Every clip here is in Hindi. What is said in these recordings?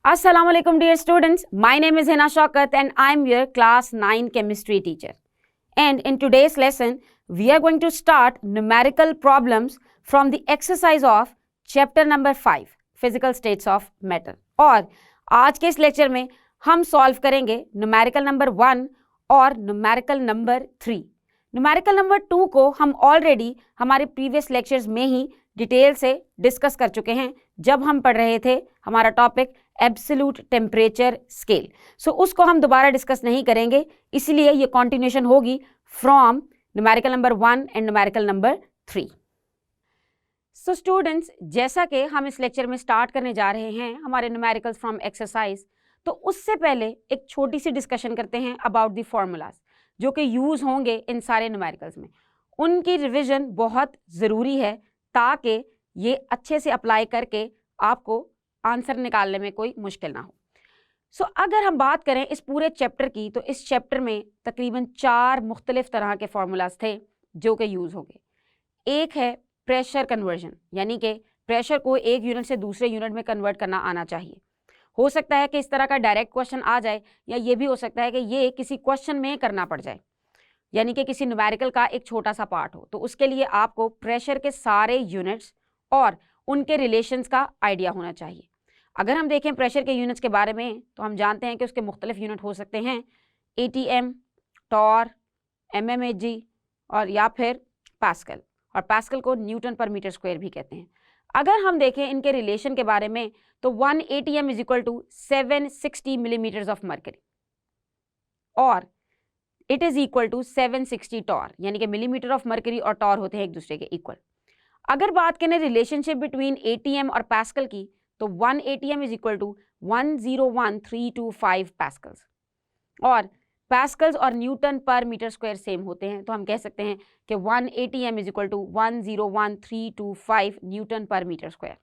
Assalamualaikum dear students, my name is Hina Shaukat and I am your class 9 chemistry teacher. And in today's lesson, we are going to start numerical problems from the exercise of chapter number 5, physical states of matter. और आज के इस लेक्चर में हम सॉल्व करेंगे numerical number 1 और numerical number 3. numerical number 2 को हम ऑलरेडी हमारे प्रीवियस लेक्चर्स में ही डिटेल से डिस्कस कर चुके हैं जब हम पढ़ रहे थे हमारा टॉपिक एब्सोल्यूट टेम्परेचर स्केल. सो उसको हम दोबारा डिस्कस नहीं करेंगे, इसलिए ये कॉन्टिन्यूशन होगी from numerical number 1 and numerical number 3. So students, जैसा कि हम इस लेक्चर में स्टार्ट करने जा रहे हैं हमारे न्यूमेरिकल्स फ्रॉम एक्सरसाइज, तो उससे पहले एक छोटी सी डिस्कशन करते हैं अबाउट द फॉर्मूलाज जो कि यूज़ होंगे इन सारे न्यूमेरिकल्स में. उनकी रिविजन बहुत ज़रूरी है ताकि ये अच्छे से अप्लाई करके आपको आंसर निकालने में कोई मुश्किल ना हो. सो अगर हम बात करें इस पूरे चैप्टर की, तो इस चैप्टर में तकरीबन 4 मुख्तलिफ तरह के फार्मूलाज थे जो कि यूज़ होंगे. एक है प्रेशर कन्वर्जन, यानी कि प्रेशर को एक यूनिट से दूसरे यूनिट में कन्वर्ट करना आना चाहिए. हो सकता है कि इस तरह का डायरेक्ट क्वेश्चन आ जाए, या ये भी हो सकता है कि ये किसी क्वेश्चन में करना पड़ जाए, यानी कि किसी न्यूमेरिकल का एक छोटा सा पार्ट हो. तो उसके लिए आपको प्रेशर के सारे यूनिट्स और उनके रिलेशंस का आइडिया होना चाहिए. अगर हम देखें प्रेशर के यूनिट्स के बारे में, तो हम जानते हैं कि उसके मुख्तलिफ यूनिट हो सकते हैं ATM, टॉर, mmHg और या फिर पास्कल, और पास्कल को न्यूटन पर मीटर स्क्वायर भी कहते हैं. अगर हम देखें इनके रिलेशन के बारे में, तो 1 ATM is equal to 760 millimetres of mercury और it is equal to 760 torr, यानी कि मिलीमीटर ऑफ मर्करी और टॉर होते हैं एक दूसरे के इक्वल. अगर बात करें रिलेशनशिप बिटवीन ATM और पास्कल की, तो 1 ATM is equal to 101325 pascals, और पास्कल्स और newton per metre square same होते हैं, तो हम कह सकते हैं कि 1 ATM is equal to 101325 newton per metre square.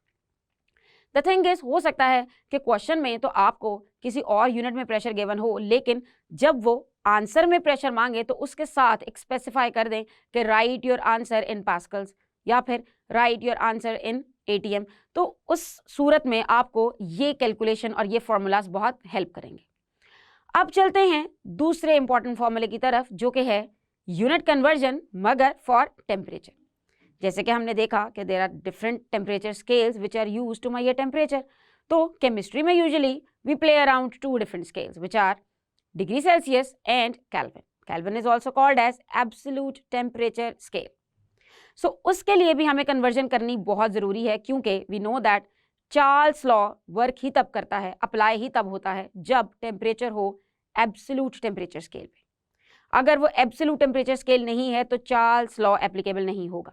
The thing is, हो सकता है कि क्वेश्चन में तो आपको किसी और यूनिट में प्रेशर गिवन हो, लेकिन जब वो आंसर में प्रेशर मांगे तो उसके साथ एक स्पेसिफाई कर दें कि write your answer in pascals या फिर write your answer in ATM. तो उस सूरत में आपको ये कैलकुलेशन और ये फार्मूलाज बहुत हेल्प करेंगे. अब चलते हैं दूसरे इंपॉर्टेंट फार्मूले की तरफ, जो कि है यूनिट कन्वर्जन मगर फॉर टेम्परेचर. जैसे कि हमने देखा कि there are different temperature scales which are used to measure temperature. तो केमिस्ट्री में usually we play around 2 different scales which are degree Celsius and Kelvin. Kelvin is also called as absolute temperature scale. So उसके लिए भी हमें कन्वर्जन करनी बहुत ज़रूरी है, क्योंकि we know that Charles law work ही तब करता है, अप्लाई ही तब होता है जब टेम्परेचर हो एब्सोल्यूट टेम्परेचर स्केल पे. अगर वो एब्सोल्यूट टेम्परेचर स्केल नहीं है तो चार्ल्स लॉ एप्लीकेबल नहीं होगा.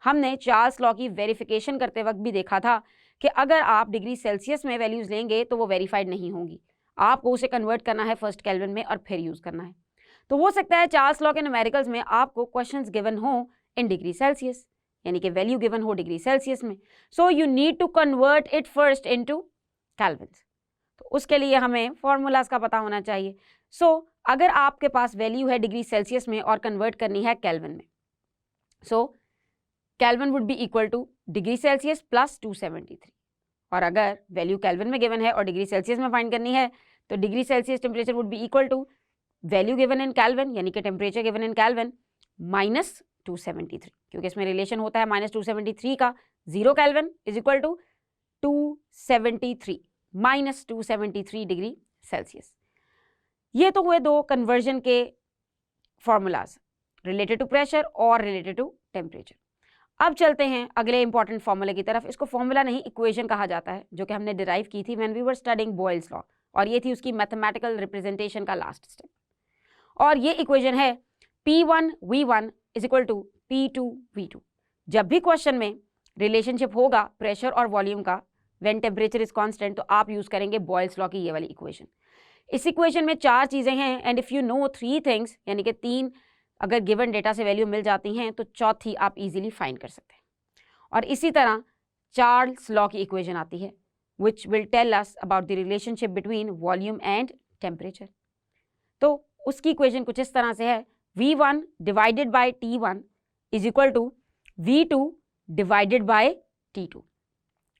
हमने चार्ल्स लॉ की वेरिफिकेशन करते वक्त भी देखा था कि अगर आप डिग्री सेल्सियस में वैल्यूज़ लेंगे तो वो वेरीफाइड नहीं होंगी, आपको उसे कन्वर्ट करना है फर्स्ट केल्विन में और फिर यूज़ करना है. तो हो सकता है चार्ल्स लॉ के न्यूमेरिकल्स में आपको क्वेश्चंस गिवन हो इन डिग्री सेल्सियस, यानी कि वैल्यू गिवन हो डिग्री सेल्सियस में. So you need to convert it first into kelvins. तो उसके लिए हमें फॉर्मूलाज का पता होना चाहिए. सो अगर आपके पास वैल्यू है डिग्री सेल्सियस में और कन्वर्ट करनी है केल्विन में, so Kelvin would be equal to degree Celsius plus 273. और अगर वैल्यू केल्विन में गिवन है और डिग्री सेल्सियस में फाइंड करनी है, तो degree Celsius temperature would be equal to value given in kelvin, यानी कि temperature given in kelvin minus 273, क्योंकि इसमें रिलेशन होता है माइनस 273 का. 0 kelvin is equal to 273 minus 273 degree Celsius. ये तो हुए 2 कन्वर्जन के फॉर्मूलाज रिलेटेड टू प्रेशर और रिलेटेड टू टेम्परेचर. अब चलते हैं अगले इंपॉर्टेंट फॉर्मूले की तरफ. इसको फॉर्मूला नहीं, इक्वेशन कहा जाता है, जो कि हमने डिराइव की थी when we were studying Boyle's law, और ये थी उसकी मैथमेटिकल रिप्रेजेंटेशन का लास्ट स्टेप. और ये इक्वेशन है P1V1 is equal to P2V2. जब भी क्वेश्चन में रिलेशनशिप होगा प्रेशर और वॉल्यूम का व्हेन टेम्परेचर इज कांस्टेंट, तो आप यूज़ करेंगे बॉयल्स लॉ की ये वाली इक्वेशन. इस इक्वेशन में 4 चीज़ें हैं, and if you know 3 things, यानी कि 3 अगर गिवन डेटा से वैल्यू मिल जाती हैं तो चौथी आप इजीली फाइंड कर सकते हैं. और इसी तरह चार्ल्स लॉ की इक्वेशन आती है which will tell us about the relationship between volume and temperature. तो उसकी इक्वेशन कुछ इस तरह से है, V1 divided by T1 is equal to V2 divided by T2.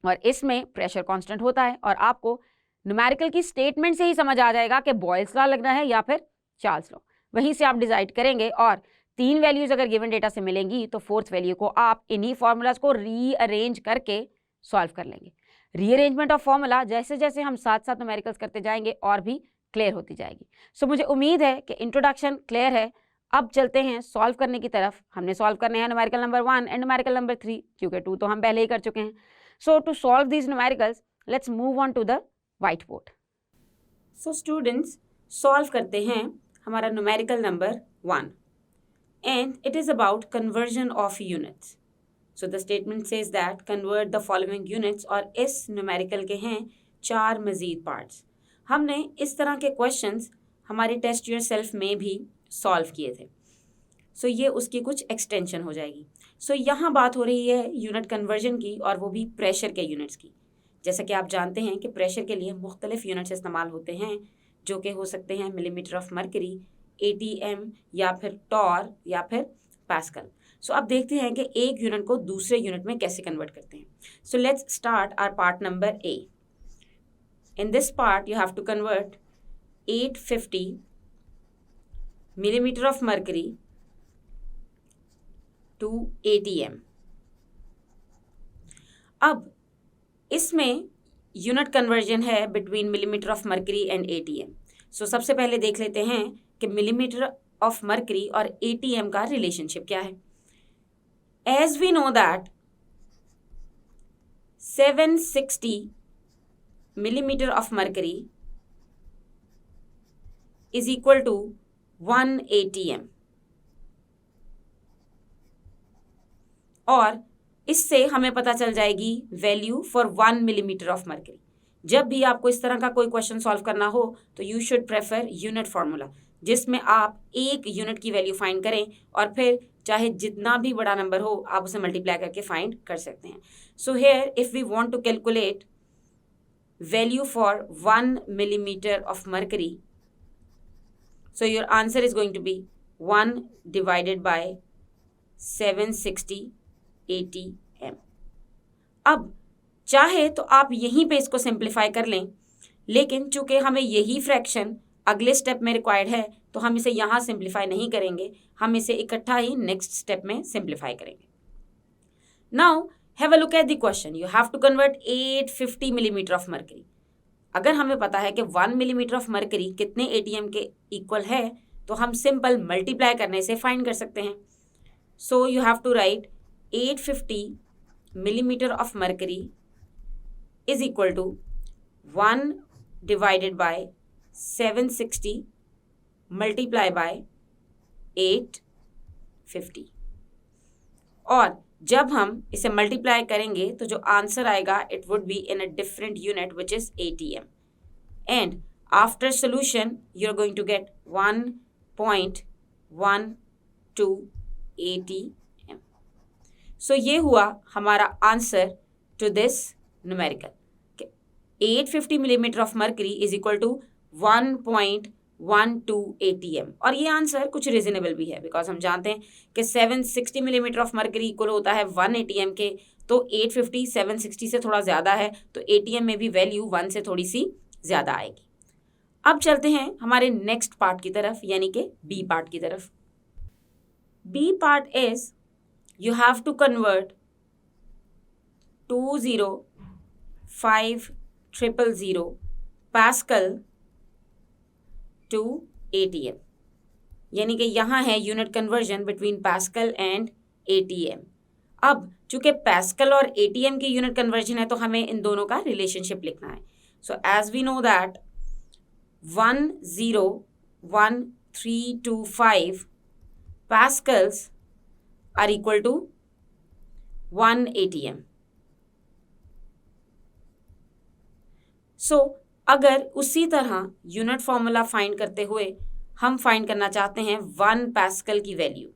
और इसमें प्रेशर कांस्टेंट होता है और आपको न्यूमेरिकल की स्टेटमेंट से ही समझ आ जाएगा कि बॉयल्स लॉ लगना है या फिर चार्ल्स लॉ, वहीं से आप डिसाइड करेंगे। और 3 वैल्यूज अगर गिवन डेटा से मिलेंगी तो 4th वैल्यू को आप इन्हीं फॉर्मूलाज को रीअरेंज करके सॉल्व कर लेंगे। रीअरेंजमेंट ऑफ फॉर्मूला जैसे जैसे हम साथ साथ न्यूमेरिकल्स करते जाएंगे और भी क्लियर होती जाएगी। सो मुझे उम्मीद है कि इंट्रोडक्शन क्लियर है। अब चलते हैं सॉल्व करने की तरफ। हमने सॉल्व करने हैं numerical number 1 and numerical number 3, क्योंकि 2 तो हम पहले ही कर चुके हैं। So to solve these numericals let's move on to the white board. So students, solve करते हैं हमारा numerical number 1 and it is about conversion of units. So the statement says that convert the following units, और इस न्यूमेरिकल के हैं 4 मज़ीद पार्ट्स। हमने इस तरह के क्वेश्चंस हमारे टेस्ट योरसेल्फ में भी सॉल्व किए थे। सो ये उसकी कुछ एक्सटेंशन हो जाएगी। सो यहाँ बात हो रही है यूनिट कन्वर्जन की, और वो भी प्रेशर के यूनिट्स की। जैसा कि आप जानते हैं कि प्रेशर के लिए मुख्तलिफ यूनिट्स इस्तेमाल होते हैं, जो कि हो सकते हैं मिलीमीटर ऑफ मरकरी, ATM या फिर टॉर या फिर पास्कल। सो अब देखते हैं कि एक यूनिट को दूसरे यूनिट में कैसे कन्वर्ट करते हैं। So let's start our part number A. In this part you have to convert 850 millimeter of mercury to ATM. अब इसमें यूनिट कन्वर्जन है between millimetre of mercury and ATM. So सबसे पहले देख लेते हैं कि मिलीमीटर ऑफ मरकरी और ATM का रिलेशनशिप क्या है। As we know that 760 millimeter of mercury is equal to 1 ATM, और इससे हमें पता चल जाएगी value for 1 millimetre of mercury. जब भी आपको इस तरह का कोई क्वेश्चन सॉल्व करना हो तो you should prefer unit formula, जिसमें आप एक यूनिट की वैल्यू फाइंड करें और फिर चाहे जितना भी बड़ा नंबर हो आप उसे मल्टीप्लाई करके फाइंड कर सकते हैं। So here if we want to calculate value for 1 millimeter of mercury, so your answer is going to be 1 divided by 760 ATM. अब चाहे तो आप यहीं पे इसको सिंप्लीफाई कर लें, लेकिन चूंकि हमें यही फ्रैक्शन अगले स्टेप में रिक्वायर्ड है तो हम इसे यहाँ सिंप्लीफाई नहीं करेंगे, हम इसे इकट्ठा ही नेक्स्ट स्टेप में सिंप्लीफाई करेंगे। Now have a look at the question. You have to convert 850 millimeter of mercury. अगर हमें पता है कि 1 मिलीमीटर ऑफ मरकरी कितने ATM के इक्वल है तो हम सिंपल मल्टीप्लाई करने से फाइंड कर सकते हैं। So you have to write 850 millimeter of mercury is equal to 1 divided by 760 multiply by 850, और जब हम इसे मल्टीप्लाई करेंगे तो जो आंसर आएगा it would be in a different unit which is ATM, and after solution you are going to get 1.12 ATM. So ये हुआ हमारा answer to this numerical. 850 millimetre of mercury is equal to 1.12 ATM, और ये आंसर कुछ रीजनेबल भी है बिकॉज हम जानते हैं कि 760 मिलीमीटर ऑफ मरकरी इक्वल होता है 1 ATM के, तो 850 760 से थोड़ा ज़्यादा है तो ATM में भी वैल्यू 1 से थोड़ी सी ज़्यादा आएगी। अब चलते हैं हमारे नेक्स्ट पार्ट की तरफ, यानी कि B पार्ट की तरफ। B part is you have to convert 20500 pascal to ATM, यानी कि यहाँ है unit conversion between pascal and ATM। अब चूंकि पास्कल और ATM की यूनिट कन्वर्जन है तो हमें इन दोनों का रिलेशनशिप लिखना है। So as we know that 101325 pascals are equal to 1 ATM. So अगर उसी तरह यूनिट फॉर्मूला फाइंड करते हुए हम फाइंड करना चाहते हैं 1 पास्कल की value,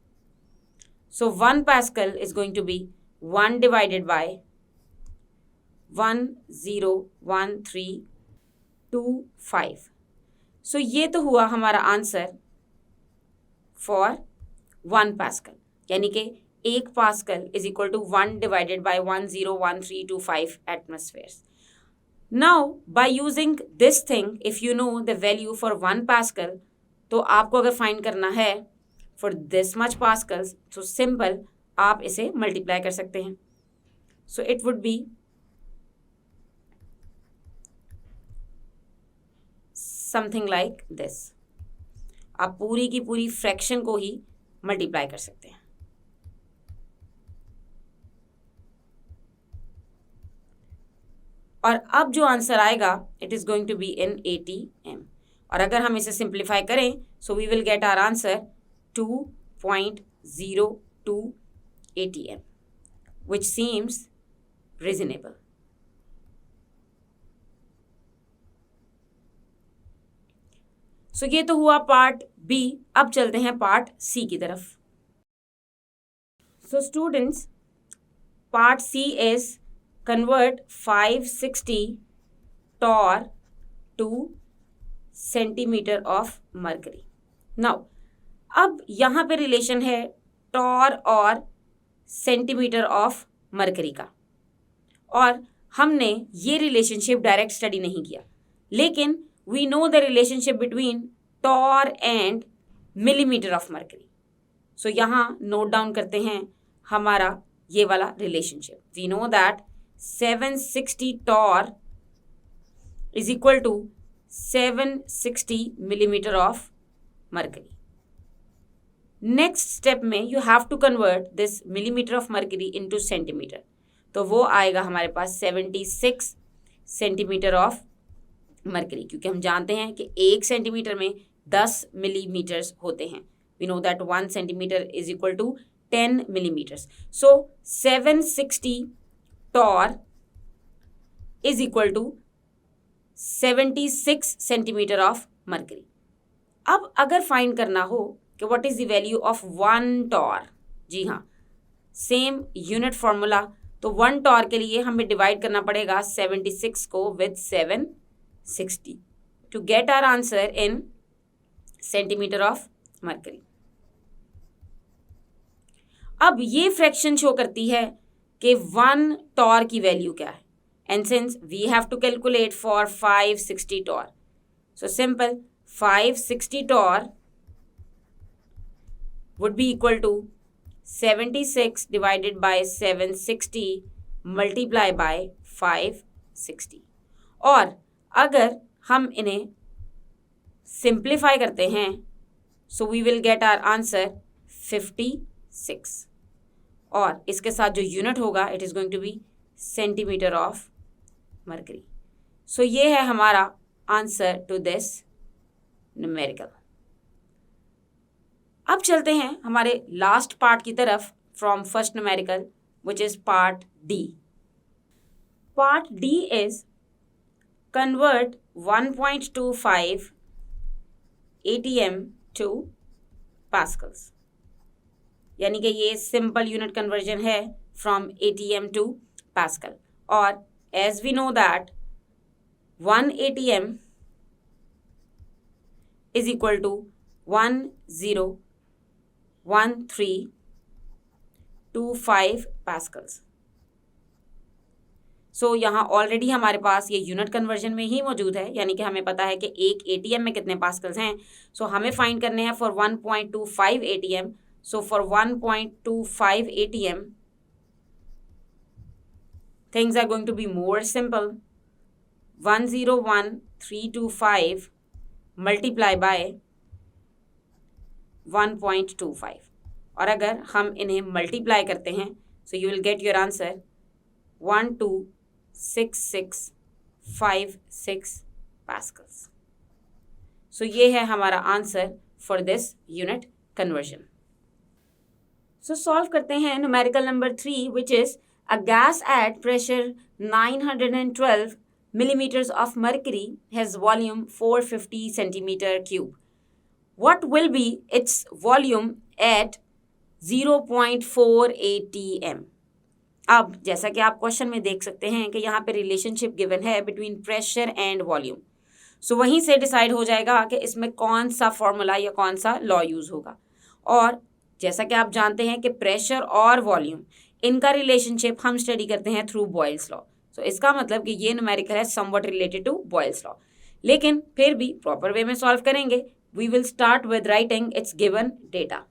so 1 pascal is going to be 1 divided by 101325. So ये तो हुआ हमारा आंसर फॉर 1 पास्कल, यानी कि 1 pascal is equal to 1 divided by 101325 atmospheres. Now by using this thing, if you know the value for 1 pascal, तो आपको अगर फाइंड करना है फॉर दिस मच पास्कल्स, तो सिंपल आप इसे मल्टीप्लाई कर सकते हैं. So it would be something like this. आप पूरी की पूरी फ्रैक्शन को ही मल्टीप्लाई कर सकते हैं. और अब जो आंसर आएगा it is going to be in ATM. और अगर हम इसे सिंप्लीफाई करें, so we will get our answer 2.02 ATM, which seems reasonable. सो ये तो हुआ पार्ट बी. अब चलते हैं पार्ट सी की तरफ. So students, part C is convert 560 torr to centimeter of mercury. Now, अब यहाँ पे रिलेशन है टॉर और सेंटीमीटर ऑफ मरकरी का, और हमने ये रिलेशनशिप डायरेक्ट स्टडी नहीं किया, लेकिन we know the relationship between torr and millimetre of mercury. So यहाँ नोट डाउन करते हैं हमारा ये वाला relationship. We know that 760 torr is equal to 760 millimeter of mercury. Next step में you have to convert this millimeter of mercury into centimeter. तो वो आएगा हमारे पास 76 सेंटीमीटर ऑफ मरकरी, क्योंकि हम जानते हैं कि 1 सेंटीमीटर में 10 मिलीमीटर्स होते हैं. We know that 1 centimeter is equal to 10 millimeters. So 760 torr is equal to 76 centimetre of mercury. अब अगर फाइंड करना हो कि what is the value of 1 torr, जी हाँ, सेम यूनिट फॉर्मूला. तो 1 torr के लिए हमें डिवाइड करना पड़ेगा 76 को with 760 to get our answer in centimetre of mercury. अब ये फ्रैक्शन शो करती है कि 1 torr की वैल्यू क्या है, and since we have to calculate for 560 torr, so simple 560 torr would be equal to 76 divided by 760 multiply by 560. और अगर हम इन्हें सिंप्लीफाई करते हैं, so we will get our answer 56, और इसके साथ जो यूनिट होगा it is going to be centimetre of mercury. So ये है हमारा आंसर टू दिस न्यूमेरिकल. अब चलते हैं हमारे लास्ट पार्ट की तरफ from first numerical, which is part D. Part D is convert 1.25 ATM to pascals, यानी कि ये सिंपल यूनिट कन्वर्जन है फ्रॉम ATM टू पास्कल. और as we know that 1 ATM is equal to 101325 pascals. So यहाँ ऑलरेडी हमारे पास ये यूनिट कन्वर्जन में ही मौजूद है, यानी कि हमें पता है कि एक ATM में कितने पास्कल्स हैं. सो हमें फाइंड करने हैं for 1.25 ATM. So for 1.25 ATM things are going to be more simple. 101325 multiply by 1.25, और अगर हम इन्हें मल्टीप्लाई करते हैं so you will get your answer 126656 pascals. So ये है हमारा answer for this unit conversion. So solve करते हैं numerical number 3, which is a gas at pressure 912 millimeters of mercury has volume 450 centimeter cube. What will be its volume at 0.4 ATM? अब जैसा कि आप क्वेश्चन में देख सकते हैं कि यहाँ पे रिलेशनशिप गिवन है बिटवीन प्रेशर एंड वॉल्यूम. सो वहीं से डिसाइड हो जाएगा कि इसमें कौन सा फॉर्मूला या कौन सा लॉ यूज़ होगा. और जैसा कि आप जानते हैं कि प्रेशर और वॉल्यूम इनका रिलेशनशिप हम स्टडी करते हैं थ्रू बॉयल्स लॉ. सो तो इसका मतलब कि ये न्यूमेरिकल है somewhat related to Boyle's law, लेकिन फिर भी प्रॉपर वे में सॉल्व करेंगे. We will start with writing its given data.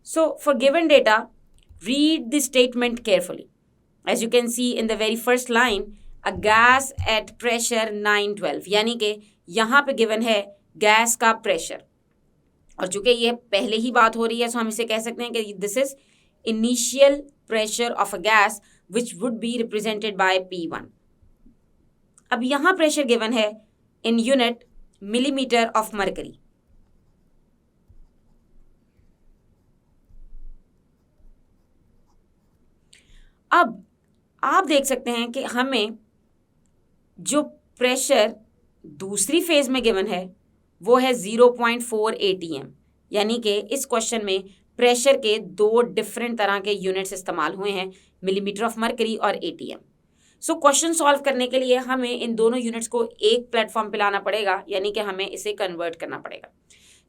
So for given data, read the statement carefully. As you can see in the very first line, a gas at pressure 912, यानी कि यहाँ पे given है गैस का प्रेशर, और चूंकि ये पहले ही बात हो रही है, so हम इसे कह सकते हैं कि this is initial pressure of a gas which would be represented by P1. अब यहाँ प्रेशर given है in unit millimeter of mercury. अब आप देख सकते हैं कि हमें जो प्रेशर दूसरी फेज में गिवन है वो है 0.4 ATM, यानी कि इस क्वेश्चन में प्रेशर के दो डिफरेंट तरह के यूनिट्स इस्तेमाल हुए हैं, मिलीमीटर ऑफ मरकरी और ATM. सो क्वेश्चन सॉल्व करने के लिए हमें इन दोनों यूनिट्स को एक प्लेटफॉर्म पे लाना पड़ेगा, यानी कि हमें इसे कन्वर्ट करना पड़ेगा.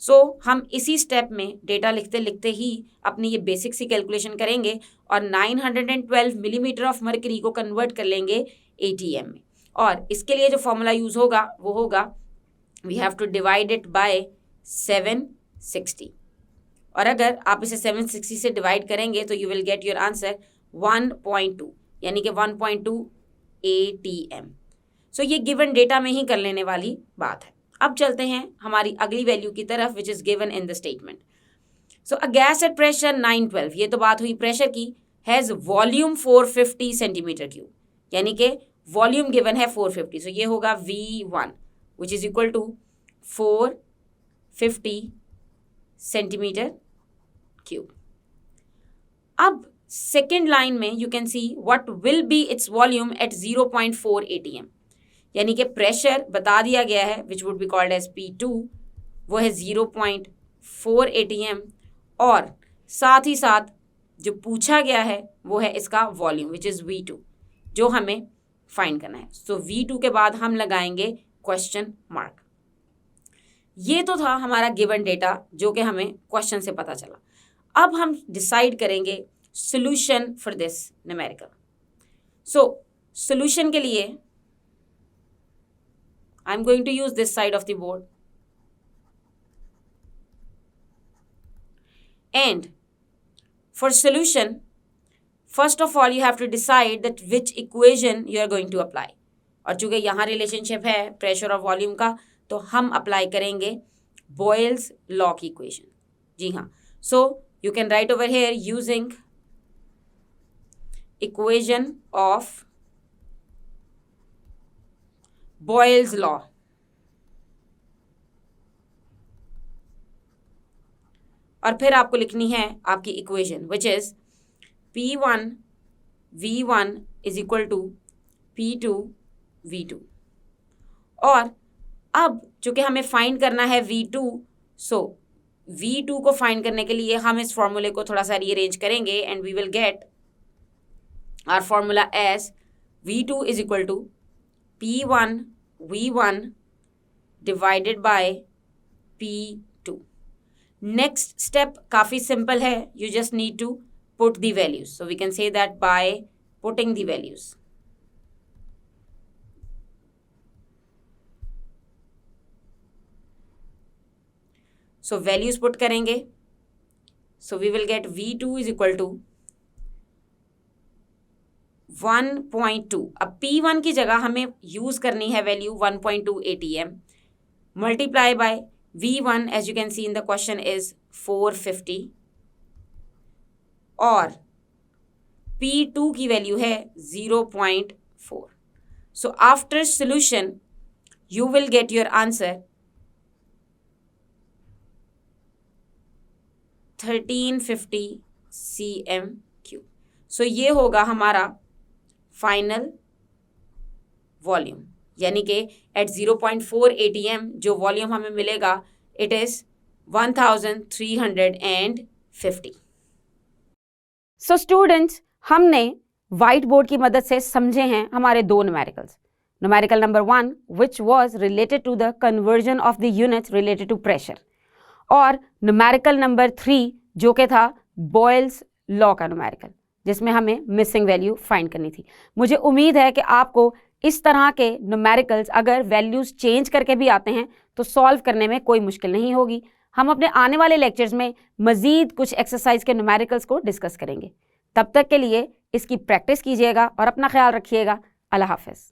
सो हम इसी स्टेप में डेटा लिखते लिखते ही अपनी ये बेसिक सी कैलकुलेशन करेंगे और 912 मिलीमीटर ऑफ मरकरी को कन्वर्ट कर लेंगे ATM में. और इसके लिए जो फॉर्मूला यूज होगा वो होगा we have to divide it by 760. और अगर आप इसे 760 से डिवाइड करेंगे तो you will get your answer 1.2, यानी कि 1.2 ATM. सो ये गिवन डेटा में ही कर लेने वाली बात है. अब चलते हैं हमारी अगली वैल्यू की तरफ which is given in the statement. So a gas at pressure 912, ये तो बात हुई प्रेशर की, हैज वॉल्यूम 450 सेंटीमीटर क्यूब, यानी कि वॉल्यूम गिवन है 450. सो ये होगा V1 which is equal to 450 centimetre cube. अब सेकेंड लाइन में you can see what will be its volume at 0.4 ATM, यानी कि प्रेशर बता दिया गया है which would be called as P2, वो है 0.4 ATM, और साथ ही साथ जो पूछा गया है वो है इसका वॉल्यूम विच इज़ V2, जो हमें फाइंड करना है. सो V2 के बाद हम लगाएंगे क्वेश्चन मार्क. ये तो था हमारा गिवन डेटा जो कि हमें क्वेश्चन से पता चला. अब हम डिसाइड करेंगे solution for this numerical. So solution के लिए I'm going to use this side of the board. And for solution, first of all you have to decide that which equation you are going to apply. और चूंकि यहाँ रिलेशनशिप है प्रेशर और वॉल्यूम का, तो हम अप्लाई करेंगे Boyle's law की इक्वेशन. जी हाँ, so you can write over here using equation of Boyle's law. और फिर आपको लिखनी है आपकी equation which is P1 V1 is equal to P2 V2. और अब चूंकि हमें फाइंड करना है V2, सो V2 को फाइंड करने के लिए हम इस फॉर्मूले को थोड़ा सा रीअरेंज करेंगे and we will get our formula as V2 is equal to P1 V1 divided by P2. Next step काफ़ी simple है. You just need to put the values. So we can say that by putting the values. So values put करेंगे. So we will get V2 is equal to 1.2. अब P1 की जगह हमें यूज करनी है value 1.2 ATM multiply by V1 as you can see in the question is 450 और P2 की वैल्यू है 0.4. So after solution you will get your answer 1350 cm3. So ये होगा हमारा फाइनल वॉल्यूम, यानी कि एट 0.4 ATM जो वॉल्यूम हमें मिलेगा इट इज 1350. सो स्टूडेंट्स, हमने वाइट बोर्ड की मदद से समझे हैं हमारे दो numericals. Numerical number 1 which was related to the conversion of the units related to pressure, और न्यूमेरिकल नंबर 3 जो कि था बॉयल्स लॉ का न्यूमेरिकल. जिसमें हमें मिसिंग वैल्यू फाइंड करनी थी। मुझे उम्मीद है कि आपको इस तरह के न्यूमेरिकल्स अगर वैल्यूज़ चेंज करके भी आते हैं तो सॉल्व करने में कोई मुश्किल नहीं होगी। हम अपने आने वाले लेक्चर्स में मज़ीद कुछ एक्सरसाइज के न्यूमेरिकल्स को डिस्कस करेंगे। तब तक के लिए इसकी प्रैक्टिस कीजिएगा और अपना ख्याल रखिएगा। अल्लाह हाफ़िज़।